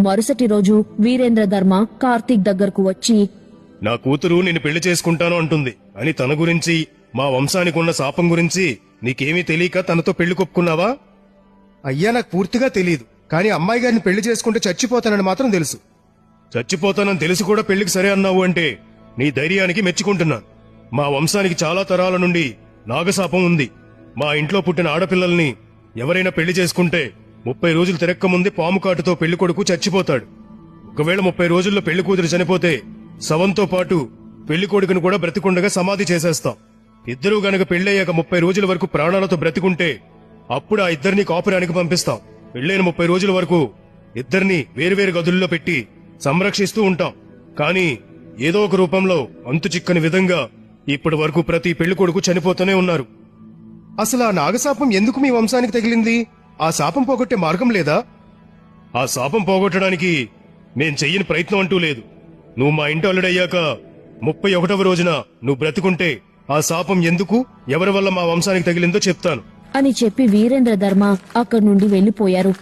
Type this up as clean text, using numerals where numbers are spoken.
మరుసటి రోజు వీరేంద్రధర్మ కార్తీక్ దగ్గరకు వచ్చి, నా కూతురు నిన్ను పెళ్లి చేసుకుంటాను అంటుంది అని తన గురించి మా వంశానికి ఉన్న శాపం గురించి నీకేమీ తెలియక తనతో పెళ్లి కొప్పుకున్నావా? అయ్యా, నాకు పూర్తిగా తెలీదు. కానీ అమ్మాయి గారిని పెళ్లి చేసుకుంటే చచ్చిపోతానని మాత్రం తెలుసు. చచ్చిపోతానని తెలిసి కూడా పెళ్లికి సరే అన్నావు అంటే నీ ధైర్యానికి మెచ్చుకుంటున్నాను. మా వంశానికి చాలా తరాల నుండి నాగశాపం ఉంది. మా ఇంట్లో పుట్టిన ఆడపిల్లల్ని ఎవరైనా పెళ్లి చేసుకుంటే 30 రోజులు తిరక్కముందే పాము కాటుతో పెళ్లి కొడుకు చచ్చిపోతాడు. ఒకవేళ 30 రోజుల్లో పెళ్లి కూతురు చనిపోతే శవంతో పాటు పెళ్లి కొడుకును కూడా బ్రతికుండగా సమాధి చేసేస్తాం. ఇద్దరూ గనక పెళ్లయ్యాక 30 రోజుల వరకు ప్రాణాలతో బ్రతికుంటే అప్పుడు ఆ ఇద్దరిని కాపురానికి పంపిస్తాం. పెళ్లైన 30 రోజుల వరకు ఇద్దరిని వేరువేరు గదుల్లో పెట్టి సంరక్షిస్తూ ఉంటాం. కానీ ఏదో ఒక రూపంలో అంతు చిక్కని విధంగా ఇప్పటి వరకు ప్రతి పెళ్లి కొడుకు చనిపోతూనే ఉన్నారు. అసలు ఆ నాగశాపం ఎందుకు మీ వంశానికి తగిలింది? ఆ శాపం పోగొట్టే మార్గం లేదా? ఆ శాపం పోగొట్టడానికి మేం చెయ్యని ప్రయత్నం అంటూ లేదు. నువ్వు మా ఇంటి అల్లుడయ్యాక 31వ రోజున నువ్వు బ్రతికుంటే ఆ శాపం ఎందుకు, ఎవరి వల్ల మా వంశానికి తగిలిందో చెప్తాను అని చెప్పి వీరేంద్రధర్మ అక్కడి నుండి వెళ్లిపోయారు.